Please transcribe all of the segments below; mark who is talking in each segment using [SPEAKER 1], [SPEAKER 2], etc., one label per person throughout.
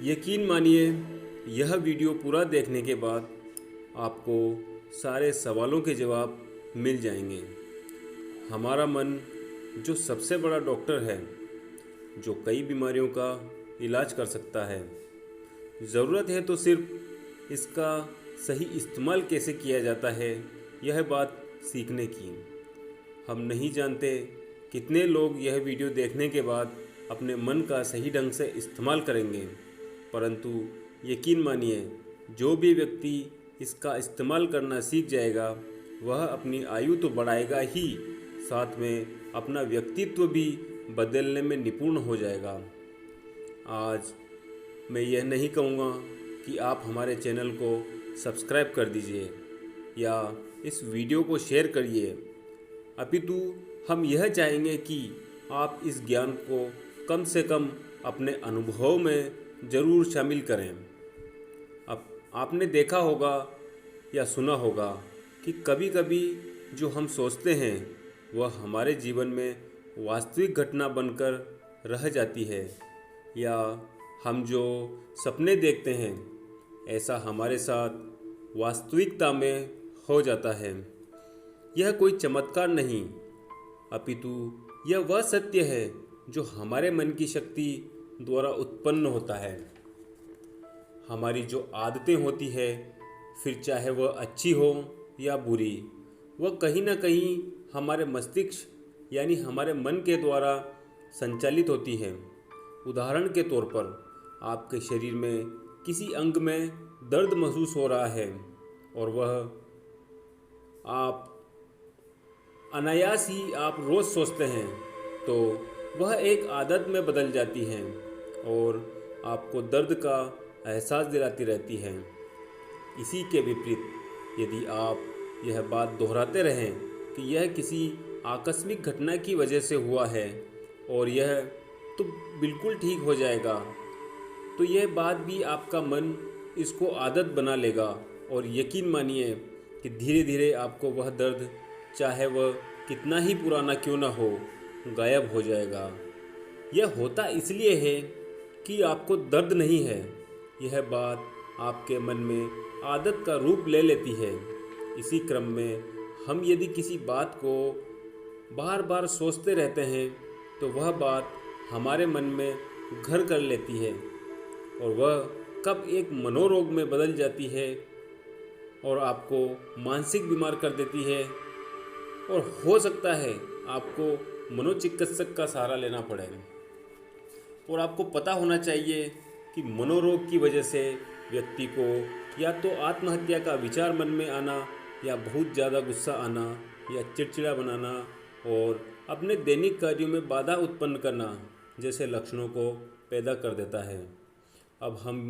[SPEAKER 1] यकीन मानिए, यह वीडियो पूरा देखने के बाद आपको सारे सवालों के जवाब मिल जाएंगे। हमारा मन जो सबसे बड़ा डॉक्टर है, जो कई बीमारियों का इलाज कर सकता है। ज़रूरत है तो सिर्फ इसका सही इस्तेमाल कैसे किया जाता है, यह बात सीखने की। हम नहीं जानते कितने लोग यह वीडियो देखने के बाद अपने मन का सही ढंग से इस्तेमाल करेंगे, परंतु यकीन मानिए, जो भी व्यक्ति इसका इस्तेमाल करना सीख जाएगा, वह अपनी आयु तो बढ़ाएगा ही, साथ में अपना व्यक्तित्व भी बदलने में निपुण हो जाएगा। आज मैं यह नहीं कहूँगा कि आप हमारे चैनल को सब्सक्राइब कर दीजिए या इस वीडियो को शेयर करिए, अपितु हम यह चाहेंगे कि आप इस ज्ञान को कम से कम अपने अनुभव में ज़रूर शामिल करें। अब आपने देखा होगा या सुना होगा कि कभी कभी जो हम सोचते हैं वह हमारे जीवन में वास्तविक घटना बनकर रह जाती है, या हम जो सपने देखते हैं ऐसा हमारे साथ वास्तविकता में हो जाता है। यह कोई चमत्कार नहीं, अपितु यह वह सत्य है जो हमारे मन की शक्ति द्वारा उत्पन्न होता है। हमारी जो आदतें होती है, फिर चाहे वह अच्छी हो या बुरी, वह कहीं ना कहीं हमारे मस्तिष्क यानी हमारे मन के द्वारा संचालित होती है। उदाहरण के तौर पर आपके शरीर में किसी अंग में दर्द महसूस हो रहा है और वह आप अनायास ही आप रोज़ सोचते हैं, तो वह एक आदत में बदल जाती है और आपको दर्द का एहसास दिलाती रहती है। इसी के विपरीत, यदि आप यह बात दोहराते रहें कि यह किसी आकस्मिक घटना की वजह से हुआ है और यह तो बिल्कुल ठीक हो जाएगा, तो यह बात भी आपका मन इसको आदत बना लेगा और यकीन मानिए कि धीरे धीरे आपको वह दर्द, चाहे वह कितना ही पुराना क्यों ना हो, गायब हो जाएगा। यह होता इसलिए है कि आपको दर्द नहीं है, यह बात आपके मन में आदत का रूप ले लेती है। इसी क्रम में हम यदि किसी बात को बार बार सोचते रहते हैं तो वह बात हमारे मन में घर कर लेती है और वह कब एक मनोरोग में बदल जाती है और आपको मानसिक बीमार कर देती है, और हो सकता है आपको मनोचिकित्सक का सहारा लेना पड़े। और आपको पता होना चाहिए कि मनोरोग की वजह से व्यक्ति को या तो आत्महत्या का विचार मन में आना, या बहुत ज़्यादा गुस्सा आना, या चिड़चिड़ा बनाना और अपने दैनिक कार्यों में बाधा उत्पन्न करना जैसे लक्षणों को पैदा कर देता है। अब हम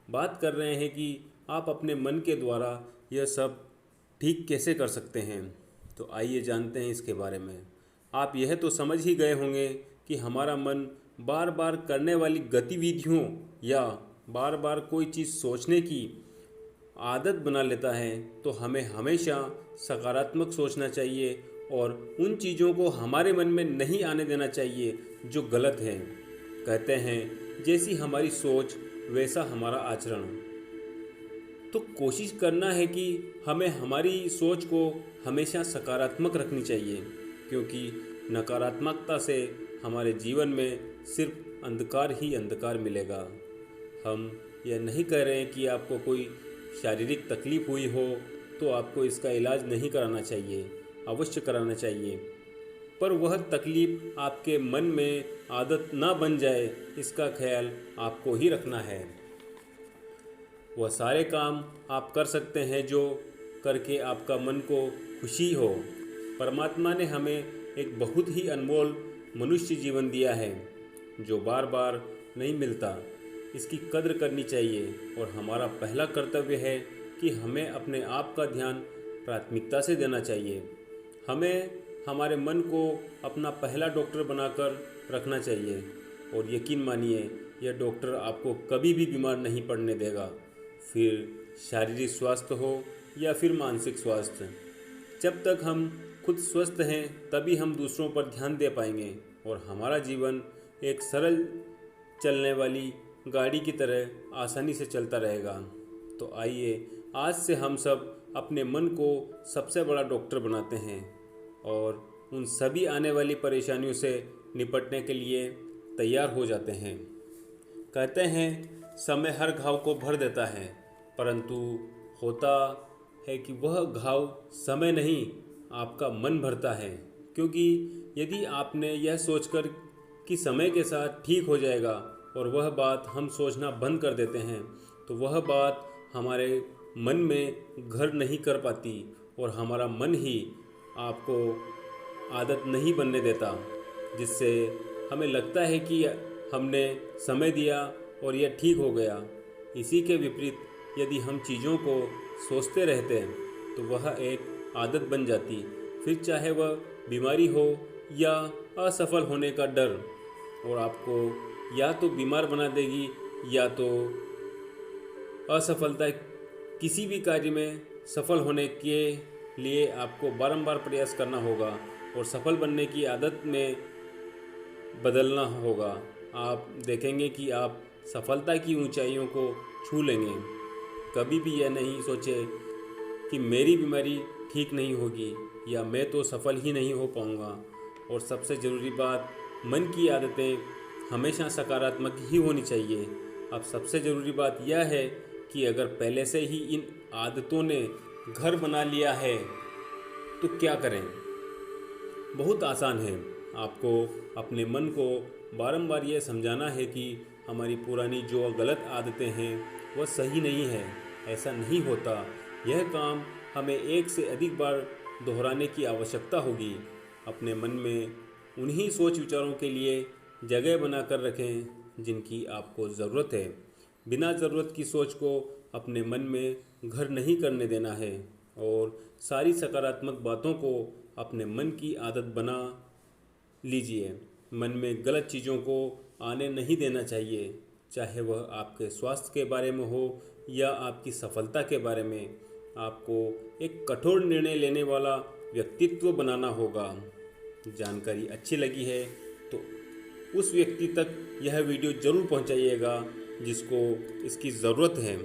[SPEAKER 1] बात कर रहे हैं कि आप अपने मन के द्वारा यह सब ठीक कैसे कर सकते हैं, तो आइए जानते हैं इसके बारे में। आप यह तो समझ ही गए होंगे कि हमारा मन बार बार करने वाली गतिविधियों या बार बार कोई चीज़ सोचने की आदत बना लेता है, तो हमें हमेशा सकारात्मक सोचना चाहिए और उन चीज़ों को हमारे मन में नहीं आने देना चाहिए जो गलत हैं। कहते हैं जैसी हमारी सोच वैसा हमारा आचरण। तो कोशिश करना है कि हमें हमारी सोच को हमेशा सकारात्मक रखनी चाहिए, क्योंकि नकारात्मकता से हमारे जीवन में सिर्फ अंधकार ही अंधकार मिलेगा। हम यह नहीं कह रहे हैं कि आपको कोई शारीरिक तकलीफ़ हुई हो तो आपको इसका इलाज नहीं कराना चाहिए, अवश्य कराना चाहिए, पर वह तकलीफ़ आपके मन में आदत ना बन जाए, इसका ख्याल आपको ही रखना है। वह सारे काम आप कर सकते हैं जो करके आपका मन को खुशी हो। परमात्मा ने हमें एक बहुत ही अनमोल मनुष्य जीवन दिया है जो बार बार नहीं मिलता। इसकी कद्र करनी चाहिए और हमारा पहला कर्तव्य है कि हमें अपने आप का ध्यान प्राथमिकता से देना चाहिए। हमें हमारे मन को अपना पहला डॉक्टर बनाकर रखना चाहिए और यकीन मानिए, यह डॉक्टर आपको कभी भी बीमार नहीं पड़ने देगा, फिर शारीरिक स्वास्थ्य हो या फिर मानसिक स्वास्थ्य। जब तक हम खुद स्वस्थ हैं तभी हम दूसरों पर ध्यान दे पाएंगे और हमारा जीवन एक सरल चलने वाली गाड़ी की तरह आसानी से चलता रहेगा। तो आइए आज से हम सब अपने मन को सबसे बड़ा डॉक्टर बनाते हैं और उन सभी आने वाली परेशानियों से निपटने के लिए तैयार हो जाते हैं। कहते हैं समय हर घाव को भर देता है, परंतु होता है कि वह घाव समय नहीं आपका मन भरता है। क्योंकि यदि आपने यह सोचकर कि समय के साथ ठीक हो जाएगा और वह बात हम सोचना बंद कर देते हैं, तो वह बात हमारे मन में घर नहीं कर पाती और हमारा मन ही आपको आदत नहीं बनने देता, जिससे हमें लगता है कि हमने समय दिया और यह ठीक हो गया। इसी के विपरीत यदि हम चीज़ों को सोचते रहते हैं तो वह एक आदत बन जाती, फिर चाहे वह बीमारी हो या असफल होने का डर, और आपको या तो बीमार बना देगी या तो असफलता किसी भी कार्य में सफल होने के लिए आपको बारंबार प्रयास करना होगा और सफल बनने की आदत में बदलना होगा। आप देखेंगे कि आप सफलता की ऊंचाइयों को छू लेंगे। कभी भी यह नहीं सोचे कि मेरी बीमारी ठीक नहीं होगी या मैं तो सफल ही नहीं हो पाऊंगा। और सबसे ज़रूरी बात, मन की आदतें हमेशा सकारात्मक ही होनी चाहिए। अब सबसे ज़रूरी बात यह है कि अगर पहले से ही इन आदतों ने घर बना लिया है तो क्या करें। बहुत आसान है। आपको अपने मन को बारंबार यह समझाना है कि हमारी पुरानी जो गलत आदतें हैं वह सही नहीं है, ऐसा नहीं होता। यह काम हमें एक से अधिक बार दोहराने की आवश्यकता होगी। अपने मन में उन्हीं सोच विचारों के लिए जगह बनाकर रखें जिनकी आपको ज़रूरत है। बिना ज़रूरत की सोच को अपने मन में घर नहीं करने देना है और सारी सकारात्मक बातों को अपने मन की आदत बना लीजिए। मन में गलत चीज़ों को आने नहीं देना चाहिए, चाहे वह आपके स्वास्थ्य के बारे में हो या आपकी सफलता के बारे में। आपको एक कठोर निर्णय लेने वाला व्यक्तित्व बनाना होगा। जानकारी अच्छी लगी है तो उस व्यक्ति तक यह वीडियो ज़रूर पहुंचाइएगा जिसको इसकी ज़रूरत है।